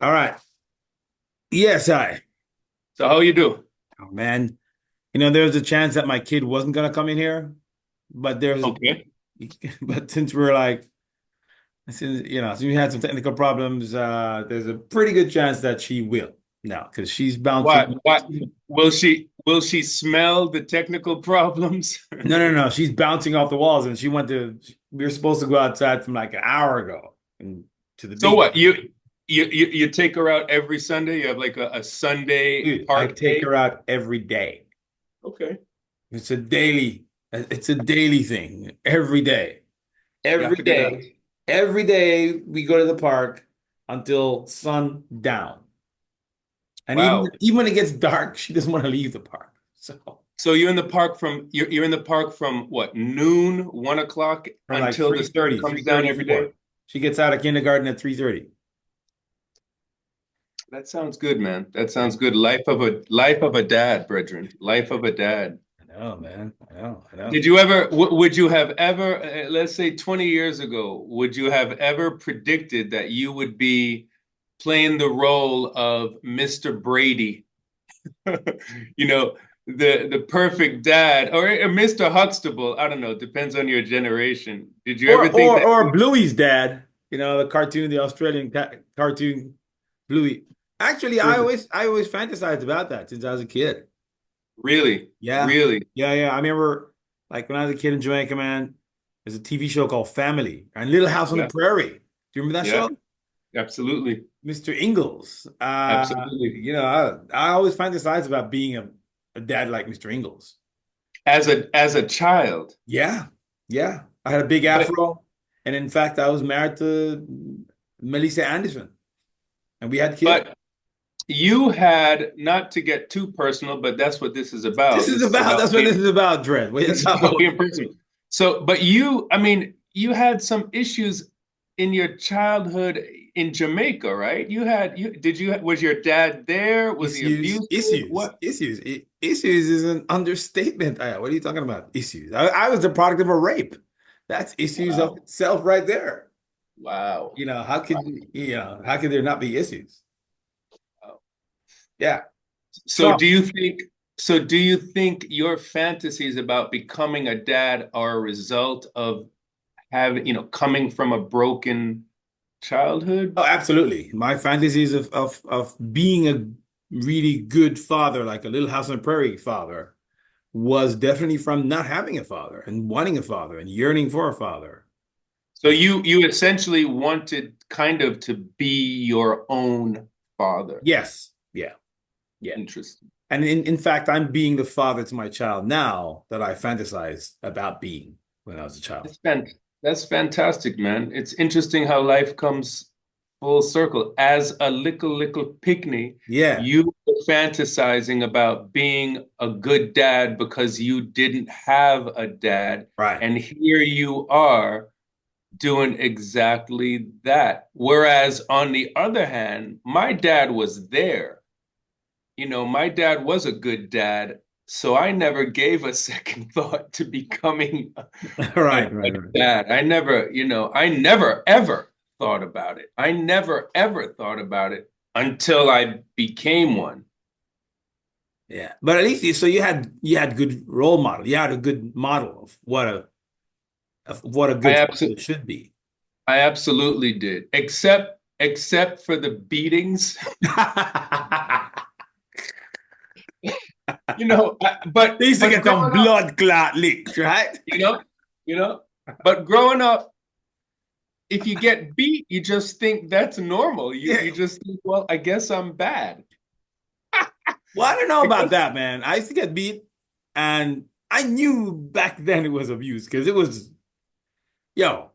All right. Yes, I. So how you do? Oh man, there's a chance that my kid wasn't gonna come in here, but Okay. but since we're like, since we had some technical problems, there's a pretty good chance that she will now because she's What? bouncing. What? Will she smell the technical problems? No, no, no. She's bouncing off the walls, and she went to. We were supposed to go outside from like an hour ago and to the So beach. what? You take her out every Sunday? You have like a Sunday Dude, I park take day? her out every day. Okay. It's a daily thing. Every day. You have Every to get out. day. Every day we go to the park until sundown. And even Wow. even when it gets dark, she doesn't want to leave the park. So So you're in the park from what, noon, 1 o'clock from like until the sun 3:30, comes down every day? 3:34. She gets out of kindergarten at 3:30. That sounds good, man. That I sounds good. Life of a dad, brethren. Life of a dad. know, man. I know, I know. Did you ever, would you have ever, let's say 20 years ago, would you have ever predicted that you would be playing the role of Mr. Brady? You know, the perfect dad, or Mr. Huxtable. I don't know. Depends on your generation. Did you ever Or think or that? or Bluey's dad, the cartoon, the Australian cartoon Bluey. Actually, I always fantasized about that since I was a kid. Really, Yeah. really? Yeah, yeah. I remember like when I was a kid in Jamaica, man, there's a TV show called Family and Little House on the Yeah, Prairie. Do you remember that yeah, show? absolutely, Mr. Ingalls. absolutely. I always fantasized about being a dad like Mr. Ingalls. As a child, Yeah. Yeah. I had a big but afro. And in fact, I was married to Melissa Anderson and we had kids. but you had, not to get too personal, but that's what this is This about. is This is about, about that's what this being is about, Dred. What are you this is talking about about? being personal. So, but you, I mean, you had some issues in your childhood in Jamaica, right? Was your dad there? Was he Issues, abusive? issues, What? issues. Issues is an understatement. What are you talking about? Issues. I was the product of a rape. That's issues of Wow. itself right there. Wow. How could there not be issues? Wow. Yeah. So So, do you think do you think your fantasies about becoming a dad are a result of coming from a broken childhood? oh, absolutely. My fantasies of being a really good father, like a Little House on the Prairie father, was definitely from not having a father and wanting a father and yearning for a father. So you essentially wanted kind of to be your own father. Yes. Yeah. Yeah. Interesting. And in fact, I'm being the father to my child now that I fantasized about being when I was a child. That's that's fantastic, man. It's interesting how life comes full circle. As a little pygmy, Yeah, you were fantasizing about being a good dad because you didn't have a dad, right. and here you are doing exactly that. Whereas on the other hand, my dad was there. My dad was a good dad, so I never gave a second thought to becoming a, Right, a right, right. dad. I never ever thought about it. I never ever thought about it until I became one. Yeah. But at least so you had good role model. You had a good model of what a I good father absolutely, should be. I absolutely did, except for the beatings. You know, They but used to but get some growing up, blood clot licks, right? you know, you know, but growing up, if you get beat, you just think that's normal. You Yeah. you just think, well, I guess I'm bad. Well, I don't know I about guess that, man. I used to get beat, and I knew back then it was abuse because it was, yo,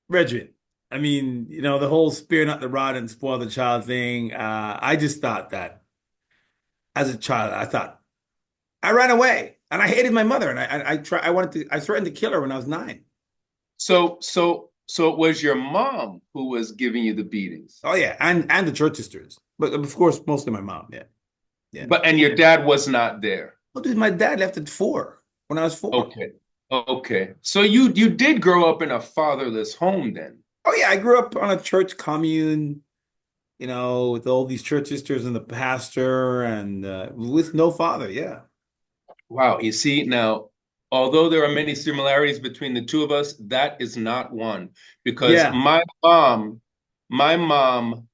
Regiment. I mean, the whole spear not the rod and spoil the child thing. I just thought that as a child, I ran away and I hated my mother and I threatened to kill her when I was 9. so it was your mom who was giving you the beatings, Oh yeah, and the church sisters, but of course mostly my mom. Yeah, yeah. and your dad was not there. Well, dude, my dad left at 4 when I was 4. Okay. Okay. So you did grow up in a fatherless home then. Oh yeah, I grew up on a church commune. with all these church sisters and the pastor and with no father. Yeah. Wow, you see, now, although there are many similarities between the two of us, that is not one. Because Yeah. my mom,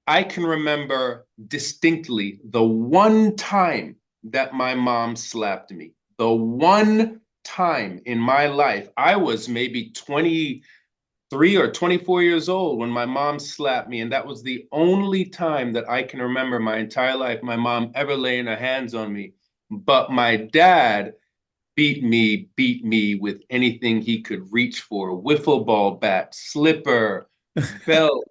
I can remember distinctly the one time that my mom slapped me. The one time in my life, I was maybe 23 or 24 years old when my mom slapped me. And that was the only time that I can remember my entire life my mom ever laying her hands on me. But my dad beat me with anything he could reach for, wiffle ball bat, slipper, belt,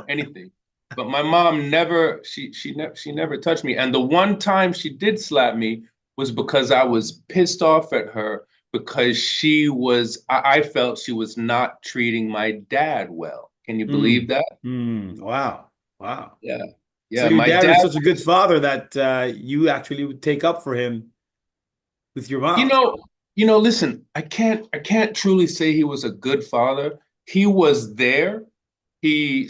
anything. But my mom never, she never touched me. And the one time she did slap me was because I was pissed off at her because I felt she was not treating my dad well. Can you believe Mm. that? Mm. Wow. Wow. Yeah. So Yeah. your My dad dad was such a good was, father that you actually would take up for him with your You mom. know, listen, I can't truly say he was a good father. He was there. He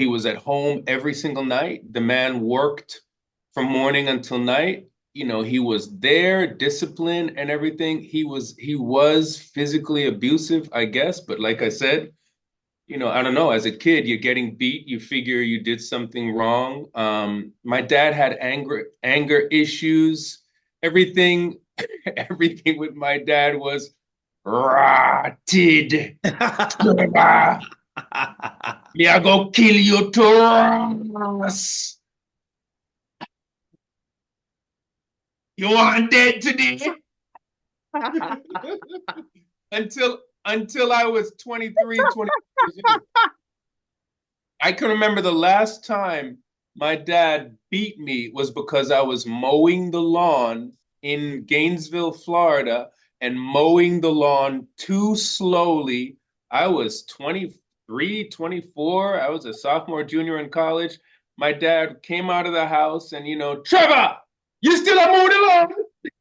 was at home every single night. The man worked from morning until night. He was there, disciplined and everything. He was physically abusive, I guess, but like I said, I don't know, as a kid, you're getting beat, you figure you did something wrong. My dad had anger issues. Everything, everything with my dad was rotted. Me, I go kill you to You want dead today? Until I was 23, 20 years old. I can remember the last time my dad beat me was because I was mowing the lawn in Gainesville, Florida, and mowing the lawn too slowly. I was 23, 24. I was a sophomore, junior in college. My dad came out of the house and, Trevor, you still are mowing the lawn?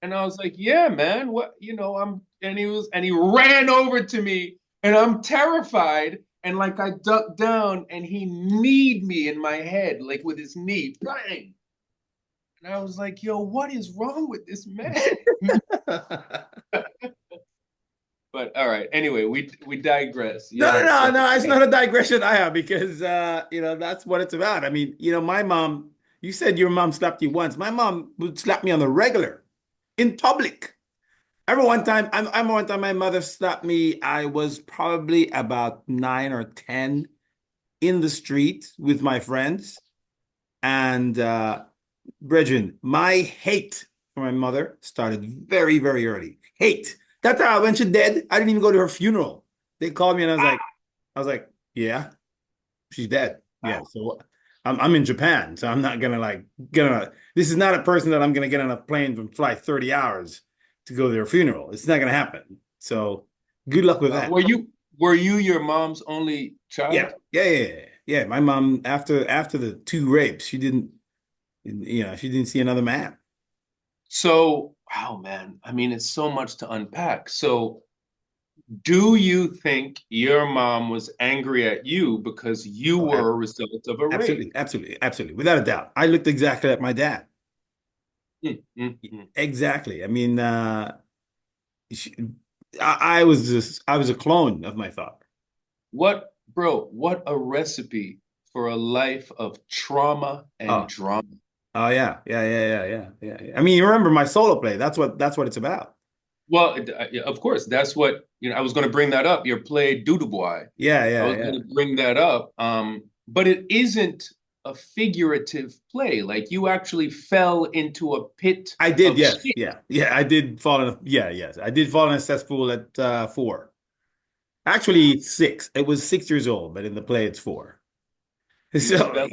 And I was like, yeah, man, what, and he ran over to me and I'm terrified. And like I ducked down and he kneed me in my head, like with his knee, bang. And I was like, yo, what is wrong with this man? But all right. Anyway, we digress. No, no, Yeah. no, So no. It's not a digression I have because that's what it's about. I mean, my mom, you said your mom slapped you once. My mom would slap me on the regular in public. I remember one time my mother slapped me. I was probably about 9 or 10 in the street with my friends. And brethren, my hate for my mother started very, very early. Hate. That's how when she dead, I didn't even go to her funeral. They called me and I was like, yeah, she's dead. Yeah. So I'm in Japan. So I'm not gonna this is not a person that I'm gonna get on a plane and fly 30 hours to go to their funeral. It's not gonna happen. So good luck with that. were you your mom's only Yeah. child? Yeah, yeah, yeah. Yeah. My mom, after the two rapes, she didn't see another man. So, wow, man. I mean, it's so much to unpack. So, do you think your mom was angry at you because you Oh, were a result of a rape? absolutely, absolutely, absolutely, without a doubt. I looked exactly like my dad. Mm, mm, mm. Exactly. I mean, she, I was a clone of my father. What a recipe for a life of trauma and Oh, drama. oh yeah, yeah, yeah, yeah, yeah, yeah, yeah. I mean, you remember my solo play? That's what it's about. Well, of course, that's what, I was going to bring that up. Your play Dudubois. Yeah, I yeah, was yeah. going to bring that up. But it isn't a figurative play. Like you actually fell into a pit I did, of yes, shit. yeah, yeah. I did fall in. Yeah, yes, I did fall in a cesspool at 4. Actually, 6. It was 6 years old, but in the play, it's 4. You So, fell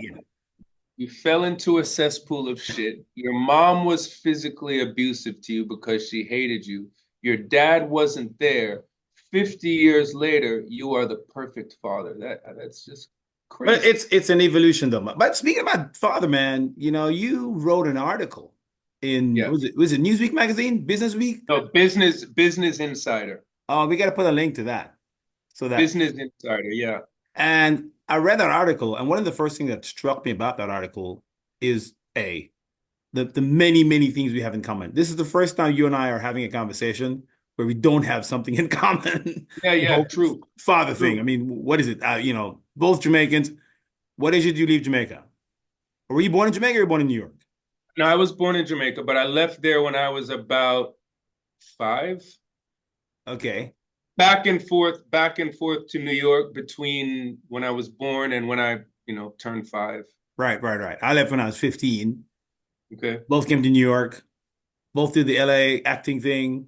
you fell into a cesspool of shit. Your mom was physically abusive to you because she hated you. Your dad wasn't there. 50 years later, you are the perfect father. That's just but crazy. it's an evolution, though. But speaking about father, man, you wrote an article in Yeah. was it Newsweek magazine, Business Week? No, Business Insider. Oh, we got to put a link to that so that Business Insider, yeah. and I read that article, and one of the first things that struck me about that article is the many, many things we have in common. This is the first time you and I are having a conversation where we don't have something in common. Yeah, The yeah, whole true, father thing. I true. mean, what is it? Both Jamaicans. What age did you leave Jamaica? Or were you born in Jamaica or were you born in New York? Now, I was born in Jamaica, but I left there when I was about 5. Okay. Back and forth to New York between when I was born and when I, turned 5. Right, right, right. I left when I was 15. Okay. Both came to New York. Both did the LA acting thing.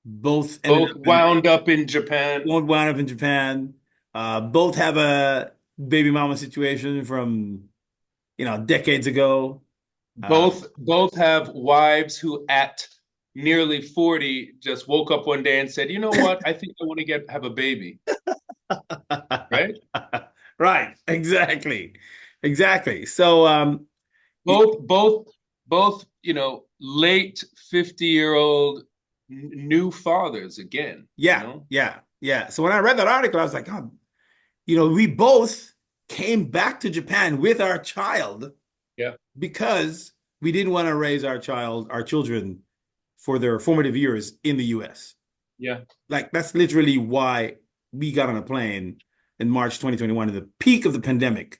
Both ended Both up in wound up in Japan. one wound up in Japan. Both have a baby mama situation from, decades ago. Uh, Both have wives who at nearly 40 just woke up one day and said, "You know what? I think I want to get have a baby." Right? right, exactly. Exactly. So, Both both both, late 50-year-old new fathers again, yeah, yeah, yeah. So when I read that article, I was like, oh, we both came back to Japan with our child Yeah. because we didn't want to raise our children for their formative years in the US. Yeah. Like that's literally why we got on a plane in March 2021 at the peak of the pandemic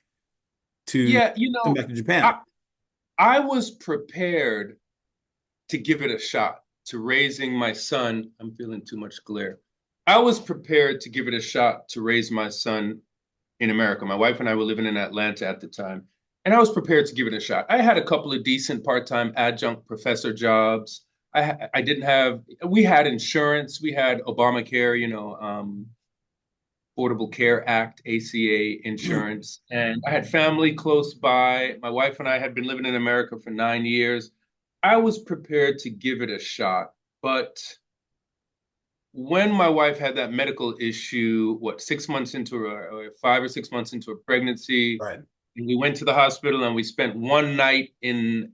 to Yeah, come back to Japan. I I was prepared to give it a shot to raising my son. I'm feeling too much glare. I was prepared to give it a shot to raise my son in America. My wife and I were living in Atlanta at the time, and I was prepared to give it a shot. I had a couple of decent part-time adjunct professor jobs. I didn't have. We had insurance. We had Obamacare. Affordable Care Act, ACA insurance, and I had family close by. My wife and I had been living in America for 9 years. I was prepared to give it a shot, but when my wife had that medical issue, 6 months into or 5 or 6 months into a pregnancy, Right. and we went to the hospital and we spent one night in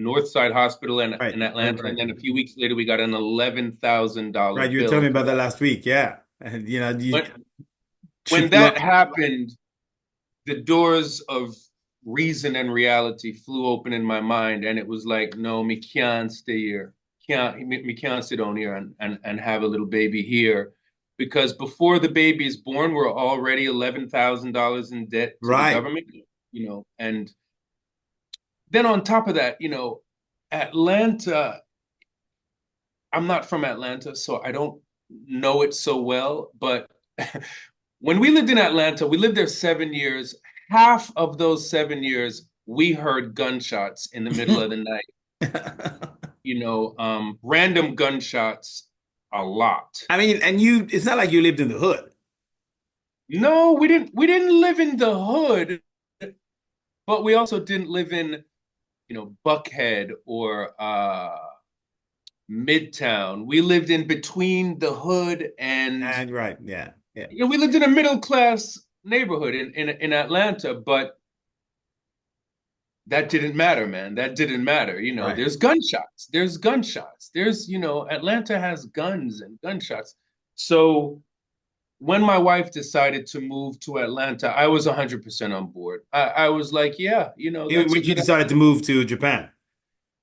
Northside Hospital Right. in Right. Atlanta, and Right. then a few weeks later we got an $11,000 Right. You were telling bill me for about that that. last week. Yeah. And you When should when be that lucky. happened, the doors of reason and reality flew open in my mind, and it was like, no, me can't stay here. Me can't sit down here and have a little baby here, because before the baby is born, we're already $11,000 in debt to the Right. government. And then on top of that, Atlanta. I'm not from Atlanta, so I don't know it so well, but when we lived in Atlanta, we lived there 7 years. Half of those 7 years, we heard gunshots in the middle of the night. Random gunshots, a lot. I mean, it's not like you lived in the hood. No, we didn't. We didn't live in the hood, but we also didn't live in, Buckhead or Midtown. We lived in between the hood and And right. Yeah. Yeah. we lived in a middle class neighborhood in Atlanta, but that didn't matter, man. That didn't matter. Right. There's gunshots. There's gunshots. Atlanta has guns and gunshots. So when my wife decided to move to Atlanta, I was 100% on board. I was like, yeah, Even that's a when you good decided to idea. move to Japan.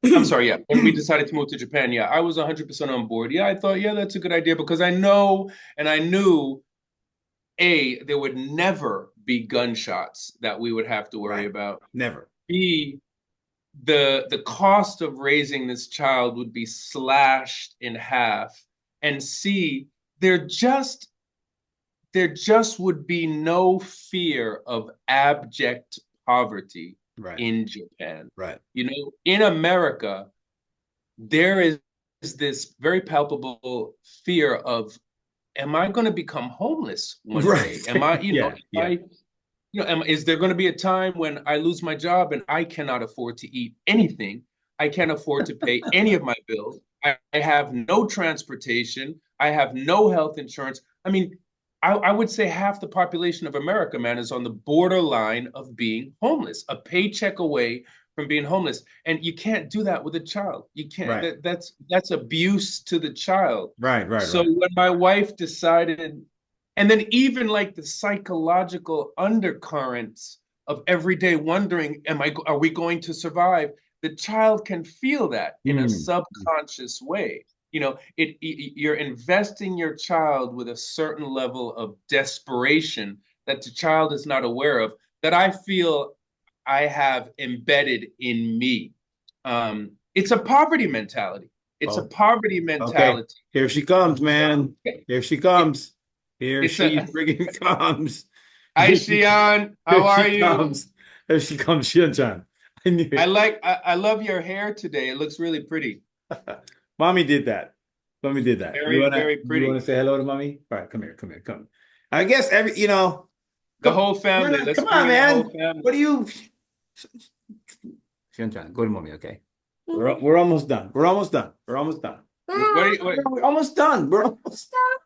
I'm sorry, yeah. When we decided to move to Japan, yeah, I was 100% on board. Yeah, I thought, yeah, that's a good idea because I know and I knew there would never be gunshots that we would have to worry Right. about. Never. B, the cost of raising this child would be slashed in half. And C, there just there just would be no fear of abject poverty Right. in Japan. Right. In America, there is this very palpable fear of, am I going to become homeless one Right. day? Am I, Yeah. Yeah. is there going to be a time when I lose my job and I cannot afford to eat anything? I can't afford to pay any of my bills. I have no transportation. I have no health insurance. I mean, I would say half the population of America, man, is on the borderline of being homeless, a paycheck away from being homeless. And you can't do that with a child. You can't. Right. That's abuse to the child. Right. Right. So Right. when my wife decided And then even like the psychological undercurrents of everyday wondering, are we going to survive? The child can feel that in a Mm. subconscious way. You're investing your child with a certain level of desperation that the child is not aware of, that I feel I have embedded in me. It's a poverty mentality. It's a Oh, poverty okay. mentality. Here she comes, man. Here she It, comes. Here it's she a friggin' comes. Hi, Here she, Shion. How here are she you? comes. Here she comes, Shinchan. I knew it. I love your hair today. It looks really pretty. Mommy did that. Mommy did that. Very, very You wanna pretty. say hello to mommy? All right, come here, come here, come. I guess The come, whole family. Let's come bring on, in the whole man. family. What are you? Shinchan, go to mommy, okay? We're almost done. We're almost done. We're almost done. What are you, what, We're almost done. We're almost done.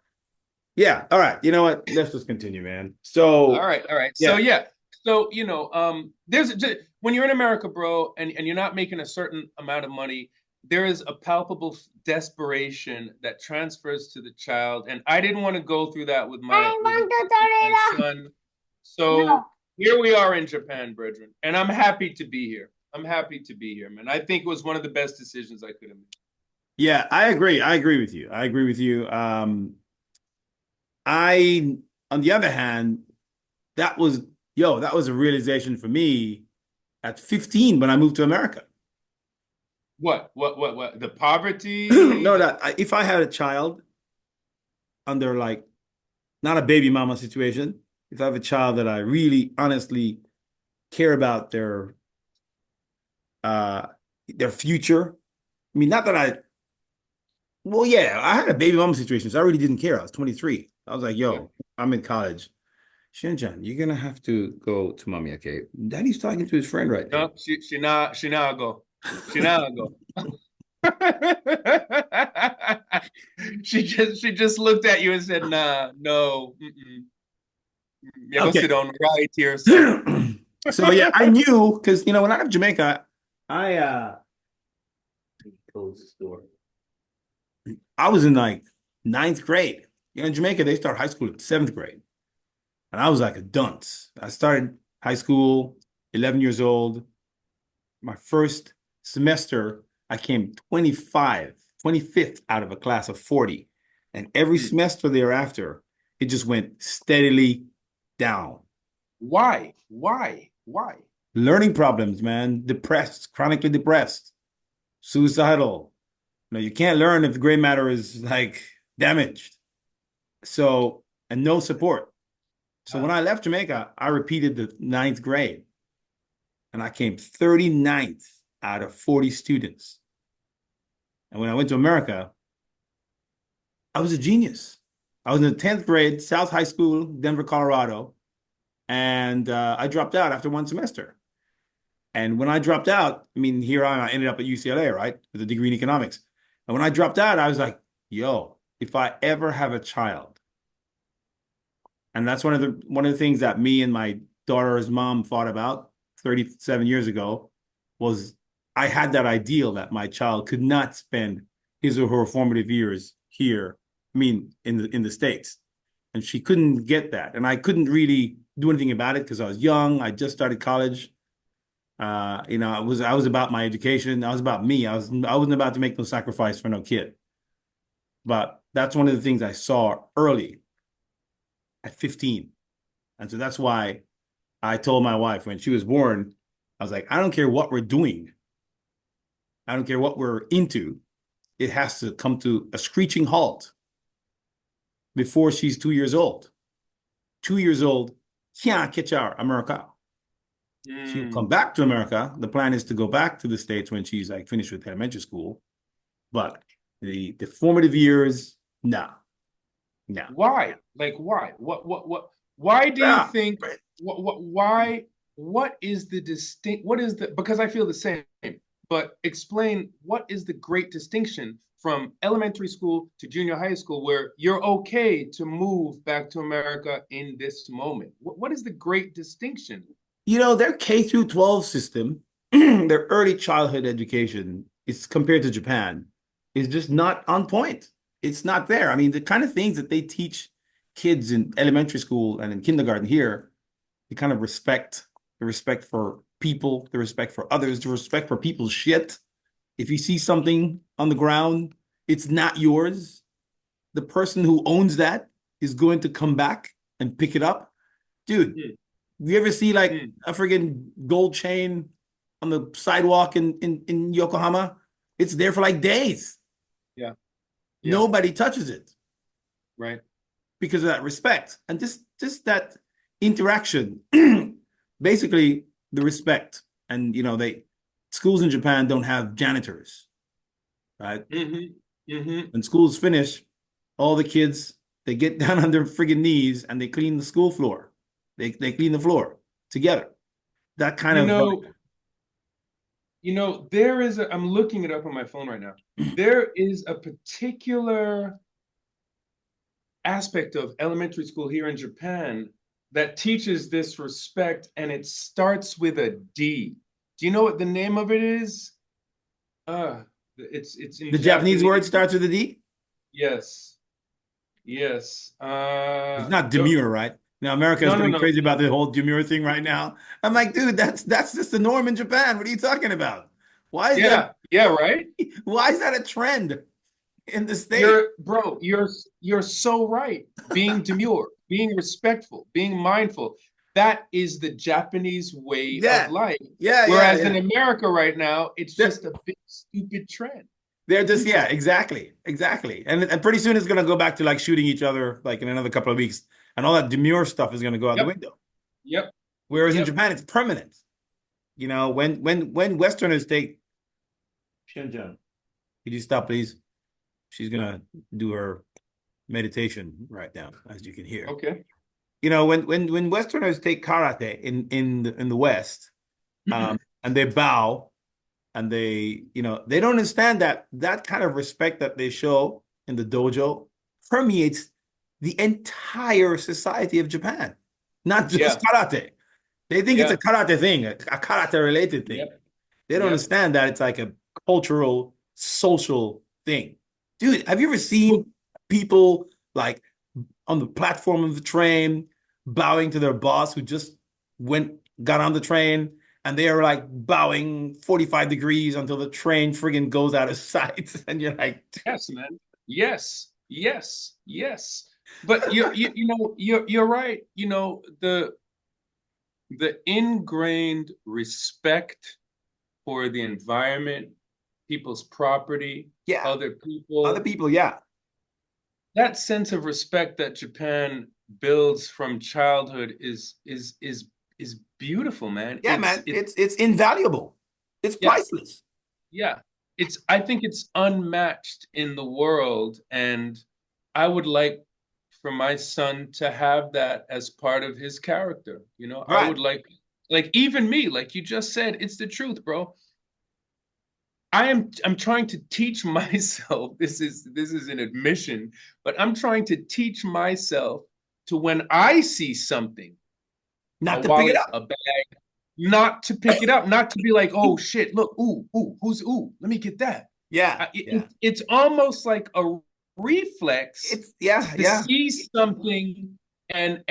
Yeah. All right. You know what? Let's just continue, man. So, all right. So yeah. yeah. So there's when you're in America, bro, and you're not making a certain amount of money, there is a palpable desperation that transfers to the child. And I didn't want to go through that with I want my the tornado. son. So here we are in Japan, brethren, and I'm happy to be here. I'm happy to be here, man. I think it was one of the best decisions I could have made. Yeah, I agree. I agree with you. I agree with you. I, on the other hand, that was, that was a realization for me at 15 when I moved to America. What? The poverty, No, if I had a child under like not a baby mama situation, if I have a child that I really honestly care about uh their future. I mean, not that well, yeah, I had a baby mama situation, so I really didn't care. I was 23. I was like, yeah. yo, I'm in college. Shinjan, you're gonna have to go to mommy, okay? Daddy's talking to his friend right now. No, she not go. She not go. She just looked at you and said, "Nah, no, you go Okay. sit on right here, son." So yeah, I knew because when I left Jamaica, I closed the store. I was in like ninth grade. In Jamaica, they start high school at seventh grade. And I was like a dunce. I started high school, 11 years old. My first semester, I came 25th out of a class of 40. And every Hmm. semester thereafter, it just went steadily down. Why? Why? Why? Learning problems, man. Depressed, chronically depressed, suicidal. You can't learn if the gray matter is like damaged. So, and no support. So when Uh, I left Jamaica, I repeated the ninth grade and I came 39th out of 40 students. And when I went to America, I was a genius. I was in the 10th grade, South High School, Denver, Colorado, and I dropped out after one semester. And when I dropped out, I mean, here I ended up at UCLA, right, with a degree in economics. And when I dropped out, I was like, yo, if I ever have a child, and that's one of the things that me and my daughter's mom thought about 37 years ago was I had that ideal that my child could not spend his or her formative years here, I mean, in the States. And she couldn't get that. And I couldn't really do anything about it because I was young. I just started college. I was about my education. I was about me. I wasn't about to make no sacrifice for no kid. But that's one of the things I saw early at 15. And so that's why I told my wife when she was born, I was like, I don't care what we're doing. I don't care what we're into. It has to come to a screeching halt before she's 2 years old. 2 years old can't catch our America. She'll come mm. back to America. The plan is to go back to the States when she's like finished with elementary school. But the formative years, nah, nah. Why? Like why? Why do you Yeah. think why what is the distinct what is the because I feel the same, but explain what is the great distinction from elementary school to junior high school where you're okay to move back to America in this moment? What is the great distinction? Their K through 12 system, their early childhood education is compared to Japan is just not on point. It's not there. I mean, the kind of things that they teach kids in elementary school and in kindergarten here, the kind of respect, the respect for people, the respect for others, the respect for people's shit. If you see something on the ground, it's not yours. The person who owns that is going to come back and pick it up. Dude, Mm, you ever see like mm. a friggin' gold chain on the sidewalk in Yokohama? It's there for like days. Yeah, yeah, Nobody touches it right. because of that respect. And just that interaction, basically the respect. And they schools in Japan don't have janitors, right? Hmm. Hmm. When school's finish, all the kids they get down on their friggin' knees and they clean the school floor. They clean the floor together. That kind You of know, there is I'm looking it up on my phone right now. There is a particular aspect of elementary school here in Japan that teaches this respect, and it starts with a D. Do you know what the name of it is? It's in the Japanese word Japanese. starts with a D. Yes, yes. It's not demure, right? Now America is No, no, going no, crazy about no. the whole demure thing right now. I'm like, dude, that's just the norm in Japan. What are you talking about? Why is that Yeah, yeah, right. why is that a trend in the state? You're so right. Being demure, being respectful, being mindful. That is the Japanese way of Yeah. life. Yeah, yeah, Whereas in yeah. America right now, it's They're, just a big stupid trend. they're just yeah, exactly. Exactly. And pretty soon it's gonna go back to like shooting each other like in another couple of weeks. And all that demure stuff is gonna go out the Yep, window. yep, Whereas in yep. Japan, it's permanent. When Westerners take Shenzhen, could you stop, please? She's gonna do her meditation right now, as you can hear. Okay. When Westerners take karate in the West, and they bow and they don't understand that kind of respect that they show in the dojo permeates the entire society of Japan, not just Yeah, karate. They think it's a yeah, karate thing, a karate related thing. yep, They don't yep. understand that it's like a cultural, social thing. Dude, have you ever Well, seen people like on the platform of the train bowing to their boss who just got on the train and they are like bowing 45 degrees until the train friggin' goes out of sight. And you're like, yes, man. Yes, yes, yes. But you're right. The ingrained respect for the environment, people's property, yeah, other other people. people, yeah. That sense of respect that Japan builds from childhood is beautiful, man. Yeah, man, it's invaluable. It's Yeah, priceless. yeah. I think it's unmatched in the world, and I would like for my son to have that as part of his character. I Right. would like even me, like you just said, it's the truth, bro. I'm trying to teach myself, this is an admission, but I'm trying to teach myself to when I see something, a Not to pick it wallet, up. a bag, not to pick it up, not to be like, oh shit, look, let me get that. Yeah, yeah. It's almost like a reflex Yeah, to yeah. see something and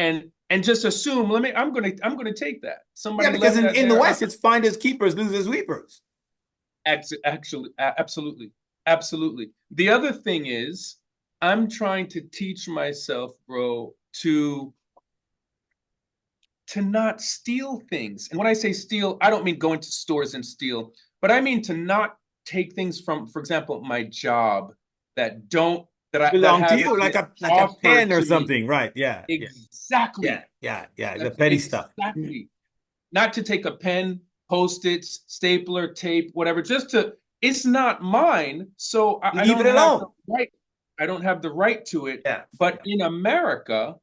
just assume, I'm gonna take that. Yeah, Somebody because left in, that in the there. West, it's finders keepers, losers weepers. Actually, absolutely, absolutely. The other thing is, I'm trying to teach myself, bro, to not steal things. And when I say steal, I don't mean go into stores and steal, but I mean to not take things from, for example, my job that Belong to haven't you, been like a offered pen or to me. something, right? Yeah, yeah, yeah, Exactly. yeah, yeah. The That's petty stuff. exactly. Not to take a pen, post-its, stapler, tape, whatever, just to, it's not mine, so I Leave it don't have the alone. right. I don't have the right to it. Yeah, But yeah. in America,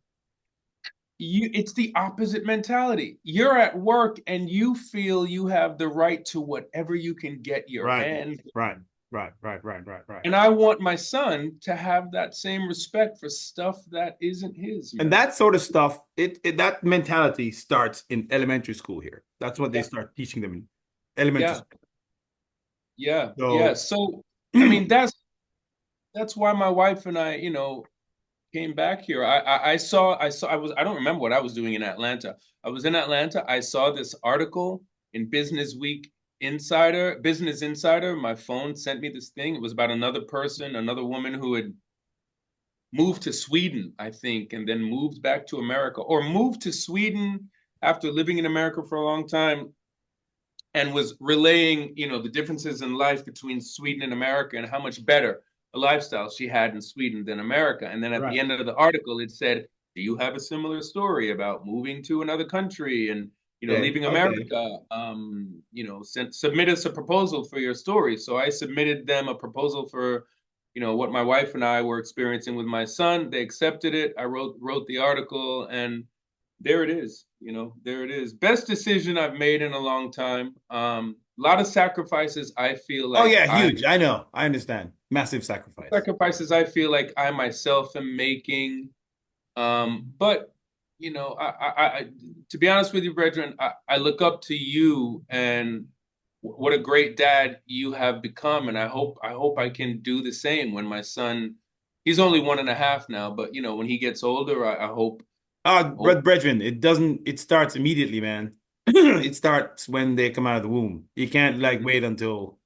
it's the opposite mentality. You're at work and you feel you have the right to whatever you can get your Right, hands. right, right. And I want my son to have that same respect for stuff that isn't his, And man. that sort of stuff, that mentality starts in elementary school here. That's what they Yeah, start teaching them in elementary yeah, school. yeah, yeah. So, So, I mean, that's why my wife and I, came back here. I don't remember what I was doing in Atlanta. I was in Atlanta. I saw this article in Business Insider. My phone sent me this thing. It was about another person, another woman who had moved to Sweden, I think, and then moved back to America, or moved to Sweden after living in America for a long time, and was relaying, the differences in life between Sweden and America and how much better a lifestyle she had in Sweden than America. And then at the Right. end of the article, it said, "Do you have a similar story about moving to another country and Okay. leaving Okay. America? Submit us a proposal for your story." So I submitted them a proposal for what my wife and I were experiencing with my son. They accepted it. I wrote the article, and there it is. There it is. Best decision I've made in a long time. A lot of sacrifices I feel Oh like yeah, I huge. I know. I understand. Massive sacrifice. sacrifices I feel like I myself am making. But to be honest with you, brethren, I look up to you, and what a great dad you have become, and I hope I can do the same when my son. He's only 1.5 now, but when he gets older, I hope. Brethren, it starts immediately, man. It starts when they come out of the womb. You can't like Mhm. wait until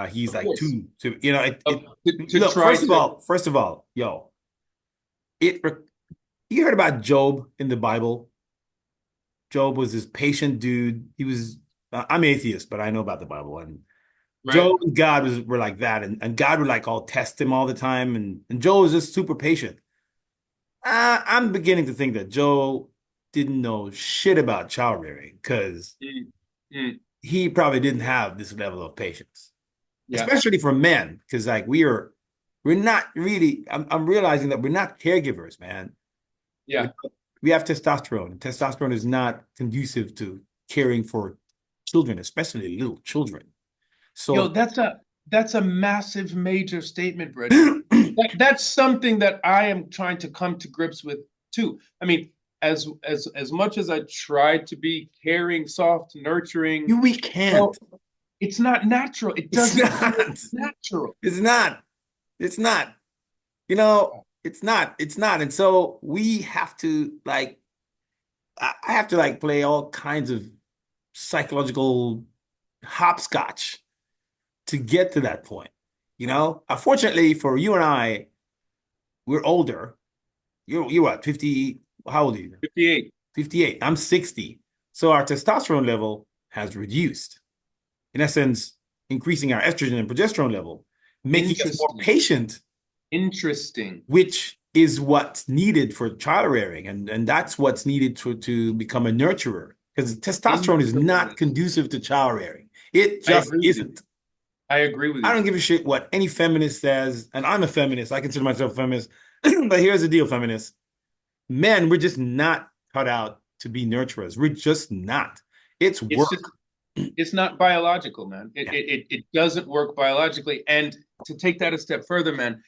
he's Of like course, two to it to look, try to. first of all, yo, it you heard about Job in the Bible? Job was this patient dude. I'm atheist, but I know about the Bible. And Right. Job and God were like that. And God would like all test him all the time. And Job was just super patient. I'm beginning to think that Joe didn't know shit about child rearing because Mm, mm, he probably didn't have this level of patience, yeah, especially for men. Because like we're not really. I'm realizing that we're not caregivers, man. We yeah. we have testosterone. And testosterone is not conducive to caring for children, especially little children. Yo, So that's a massive major statement, Bridget. That's something that I am trying to come to grips with too. I mean, as much as I try to be caring, soft, nurturing, we well, can't. it's not natural. It It's doesn't feel not. natural. It's not. It's not. It's not. And so we have to like, I have to like play all kinds of psychological hopscotch to get to that point. Unfortunately for you and I, we're older. You're what, 50? How old are you? 58. 58. I'm 60. So our testosterone level has reduced. In essence, increasing our estrogen and progesterone level, making us more Interesting. patient, Interesting. which is what's needed for child rearing. And that's what's needed to become a nurturer. Because testosterone is not Interesting. conducive to child rearing. It I just agree with you. isn't. I agree with I you. don't give a shit what any feminist says. And I'm a feminist. I consider myself a feminist. But here's the deal, feminists. Men, we're just not cut out to be nurturers. We're just not. It's It's work. just it's not biological, man. It, Yeah. it it it doesn't work biologically. And to take that a step further, man,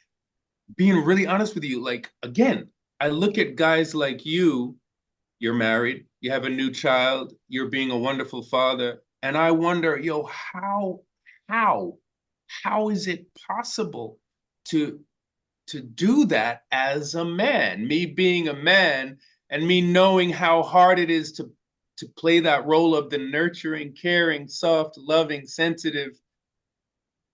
being really honest with you, like again, I look at guys like you, you're married, you have a new child, you're being a wonderful father, and I wonder, yo, how, how is it possible to do that as a man? Me being a man and me knowing how hard it is to play that role of the nurturing, caring, soft, loving, sensitive.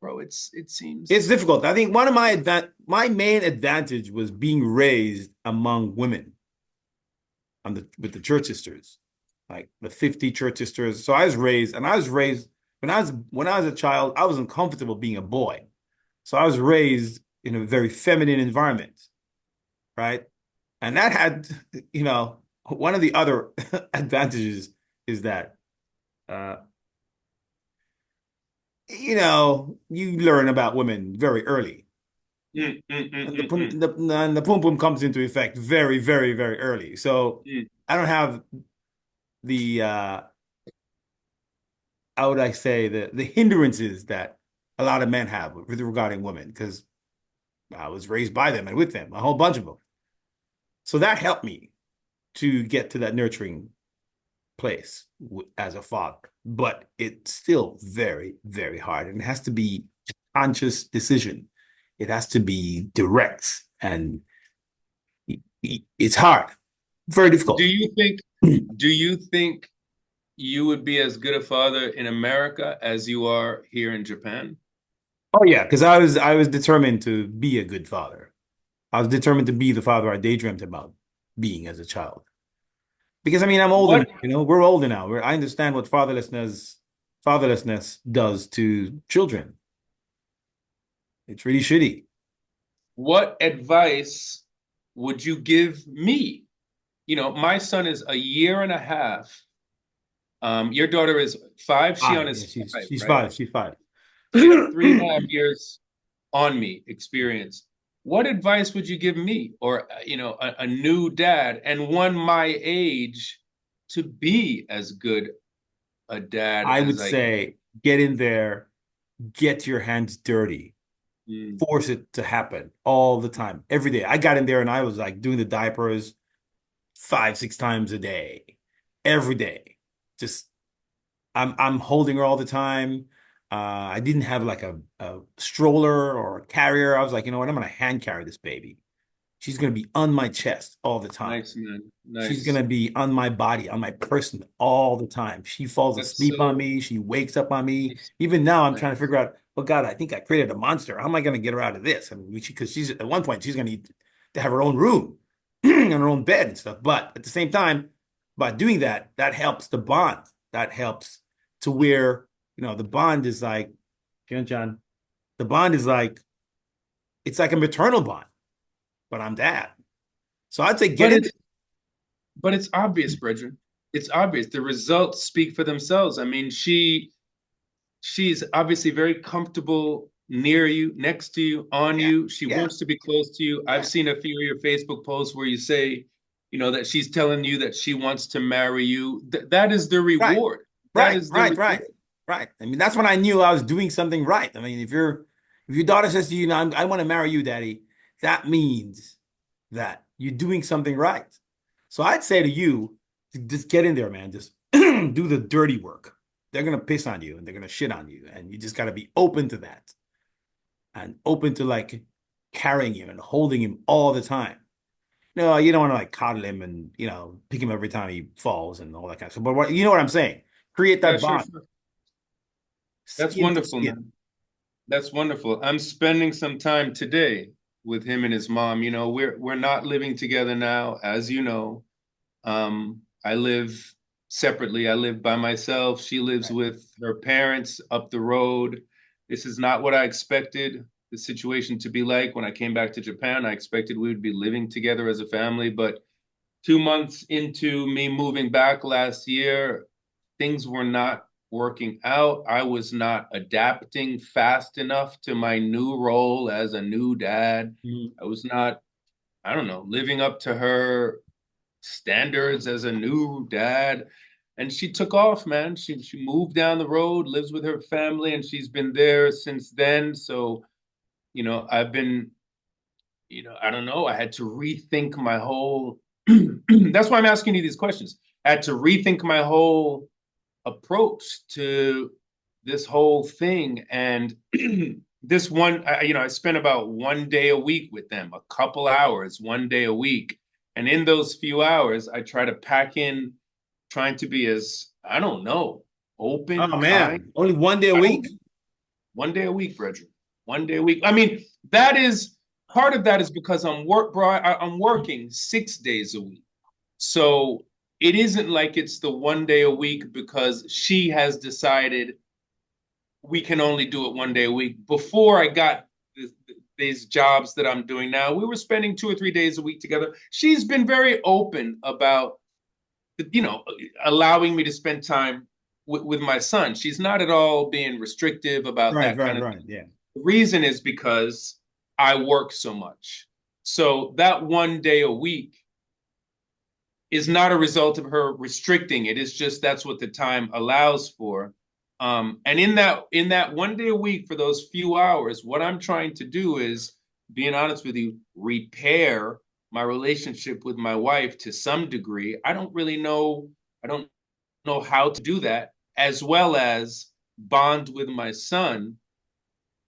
Bro, it It's seems difficult. I think one of my main advantage was being raised among women with the church sisters, like the 50 church sisters. So I was raised when I was a child, I was uncomfortable being a boy. So I was raised in a very feminine environment, right? And that had, one of the other advantages is that uh, you learn about women very early. mm, mm, mm, And the mm, pum mm, and the pum pum comes into effect very, very, very early. So mm. I don't have the how would I say the hindrances that a lot of men have with regarding women because I was raised by them and with them, a whole bunch of them. So that helped me to get to that nurturing place as a father. But it's still very, very hard, and it has to be a conscious decision. It has to be direct and It's hard, very Do difficult. you think do you think you would be as good a father in America as you are here in Japan? Oh yeah, because I was determined to be a good father. I was determined to be the father I daydreamt about being as a child. Because I mean, I'm older now, What we're older now. I understand what fatherlessness does to children. It's really shitty. what advice would you give me? You know, my son is a year and a half. Your daughter is five. Shion Yeah, is she's five, she's right? five. She's five. So you have 3.5 years on me experience. What advice would you give me, or a new dad and one my age, to be as good a dad I as would I can? say get in there, get your hands dirty, Mm, force it to happen all the time, every day. I got in there and I was like doing the diapers 5, 6 times a day, every day. Just I'm holding her all the time. I didn't have like a stroller or a carrier. I was like, you know what? I'm gonna hand carry this baby. She's gonna be on my chest all the time. nice, man. She's Nice. gonna be on my body, on my person all the time. She falls That's asleep on so me. She wakes up on me. nice. Even now, I'm trying to Nice. figure out, oh God, I think I created a monster. How am I gonna get her out of this? I mean, because she's at one point she's gonna need to have her own room and her own bed and stuff. But at the same time, by doing that, that helps the bond. That helps to where, the bond is like, John, the bond is like, it's like a maternal bond, but I'm dad. So I'd say get But in it's obvious, Brethren. It's obvious. The results speak for themselves. I mean, she's obviously very comfortable near you, next to you, on there. you. She Yeah, wants to be close to you. I've yeah, seen a few of your Facebook posts where you say, that she's telling you that she wants to marry you. That is the right, reward. That right, is the right, right, reward. right. I mean, that's when I knew I was doing something right. I mean, if your daughter says to you, "No, I want to marry you, daddy," that means that you're doing something right. So I'd say to you, just get in there, man. Just do the dirty work. They're gonna piss on you and they're gonna shit on you, and you just gotta be open to that and open to like carrying him and holding him all the time. No, you don't want to like coddle him and pick him every time he falls and all that kind of stuff. But you know what I'm saying? Create Yeah, that sure, bond, sure. That's skin to wonderful, skin. man. That's wonderful. I'm spending some time today with him and his mom. You know, we're not living together now, as you know. I live separately. I live by myself. She lives Right. with her parents up the road. This is not what I expected the situation to be like when I came back to Japan. I expected we would be living together as a family, but 2 months into me moving back last year, things were not working out. I was not adapting fast enough to my new role as a new dad. Mhm. I was not, I don't know, living up to her standards as a new dad. And she took off, man. She moved down the road, lives with her family, and she's been there since then. So, I've been, I don't know, I had to rethink my whole that's why I'm asking you these questions. I had to rethink my whole approach to this whole thing. And this one, I spent about 1 day a week with them, a couple hours, 1 day a week. And in those few hours, I try to pack in trying to be as, I don't know, Oh open, kind. man, only 1 day a I week? don't 1 day a week, Brethren. 1 day a week. I mean, that is part of that is because I'm working 6 days a week. So it isn't like it's the 1 day a week because she has decided we can only do it 1 day a week. Before I got these jobs that I'm doing now, we were spending 2 or 3 days a week together. She's been very open about, you know, allowing me to spend time with my son. She's not at all being restrictive about Right, that right, kind of thing. right. Yeah. The reason is because I work so much. So that 1 day a week is not a result of her restricting it. It's just that's what the time allows for. And in that 1 day a week for those few hours, what I'm trying to do is, being honest with you, repair my relationship with my wife to some degree. I don't really know. I don't know how to do that, as well as bond with my son,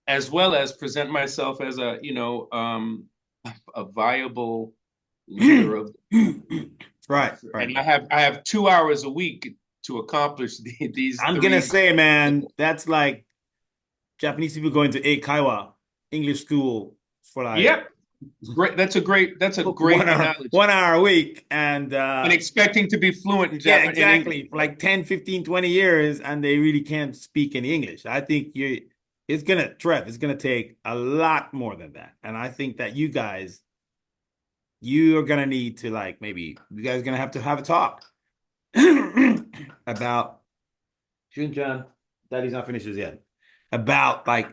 as well as present myself as a viable leader of Right, right. and I have 2 hours a week to accomplish these I'm gonna three. say, man, that's like Japanese people going to Eikaiwa English school for like Yep, great. That's a great 1 hour, analogy. 1 hour a week. And And expecting to be fluent in yeah, Japan in English, exactly. For right? like 10, 15, 20 years, and they really can't speak any English. I think Trev, it's gonna take a lot more than that. And I think that you are gonna need to like maybe you guys are gonna have to have a talk about Shunjan. Daddy's not finished yet. About like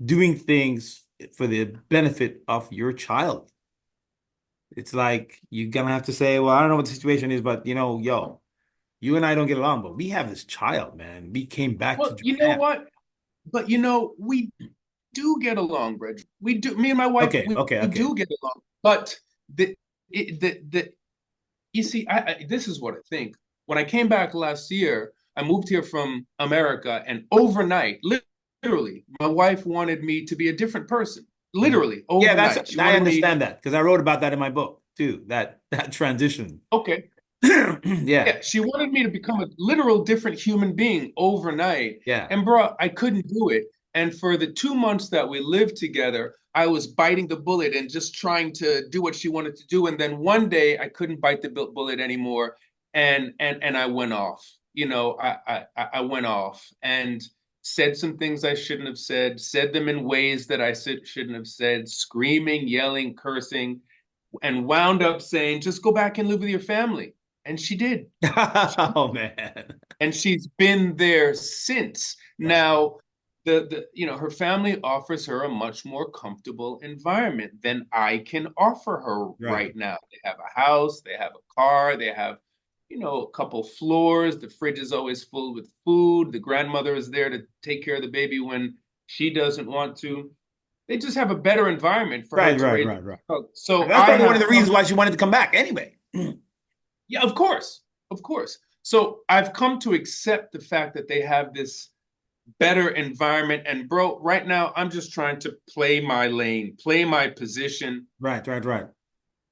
doing things for the benefit of your child. It's like you're gonna have to say, well, I don't know what the situation is, but yo, you and I don't get along, but we have this child, man. We came back to Well, you know Japan. what? But we do get along, Reg. We do. Me and my wife, Okay, we, okay, we okay. do get along. But the you see, this is what I think. When I came back last year, I moved here from America, and overnight, literally, my wife wanted me to be a different person. Mhm. Literally, Yeah, overnight, she I wanted me. understand that because I wrote about that in my book too. That transition. Okay, Yeah, yeah, she wanted me to become a literal different human being overnight. yeah. And bro, I couldn't do it. And for the 2 months that we lived together, I was biting the bullet and just trying to do what she wanted to do. And then one day I couldn't bite the bullet anymore. And I went off. I went off and said some things I shouldn't have said them in ways that I shouldn't have said, screaming, yelling, cursing, and wound up saying, just go back and live with your family. And she did. Oh man. And she's been there since. Right, Now, her family offers her a much more comfortable environment than I can offer her right. right now. They have a house, they have a car, they have a couple floors. The fridge is always full with food. The grandmother is there to take care of the baby when she doesn't want to. They just have a better environment for her Right, to right, raise right, right. a child. So That's I probably one of have the reasons come. why she wanted to come back anyway. Yeah, of course. Of course. So I've come to accept the fact that they have this better environment. And bro, right now I'm just trying to play my lane, play my position Right, right, right.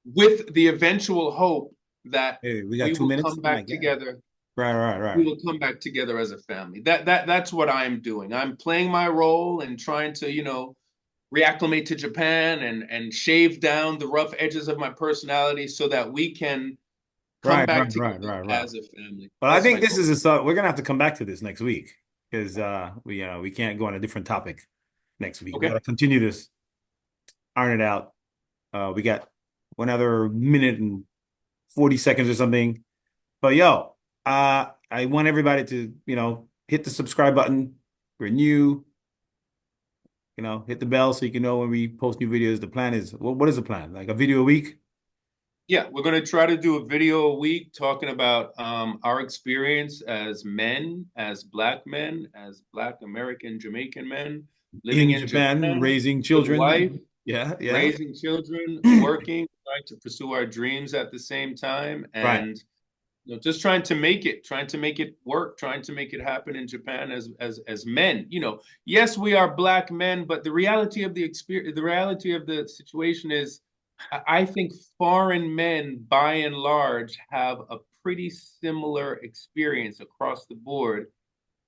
with the eventual hope that Hey, we got we two will minutes. come Oh my back God. together. Right, right, We right. will come back together as a family. That's what I'm doing. I'm playing my role and trying to, reacclimate to Japan and shave down the rough edges of my personality so that we can come Right, back right, right, together right, right. as a family. But I That's think my this goal. is a so we're gonna have to come back to this next week because we can't go on a different topic next week. We Okay. gotta continue this, iron it out. We got 1 other minute and 40 seconds or something. But yo, I want everybody to, hit the subscribe button. If you're new, hit the bell so you can know when we post new videos. The plan is what is the plan? Like a video a week? Yeah, we're going to try to do a video a week talking about our experience as men, as Black men, as Black American Jamaican men living In in Japan, Japan raising with wife, children. Yeah, yeah. raising children, working, trying to pursue our dreams at the same time, Right. and just trying to make it work, trying to make it happen in Japan as men. Yes, we are Black men, but the reality of the experience, the reality of the situation is, I think foreign men, by and large, have a pretty similar experience across the board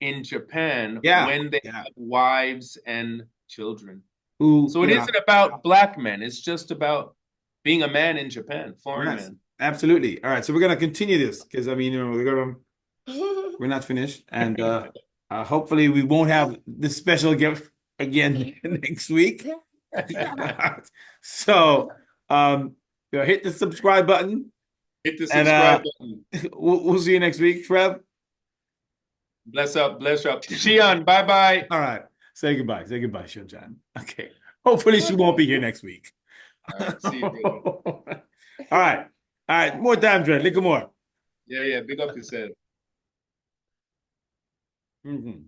in Japan Yeah. when they Yeah. have wives and children. Who, So it isn't about Black men; it's just about being a man in Japan, foreign yes, man. absolutely. All right. So we're gonna continue this because I mean, we're not finished. And hopefully we won't have this special gift again next week. So hit the subscribe button Hit the and subscribe button. we'll see you next week, Trev. Bless up, bless up. Shion, bye bye. All right. Say goodbye. Say goodbye, Shunjan. Okay. Hopefully she won't be here next week. All right, see you, brother. All right. All right. More time, Trev. Little more. Yeah, yeah. Big up yourself. Mhm.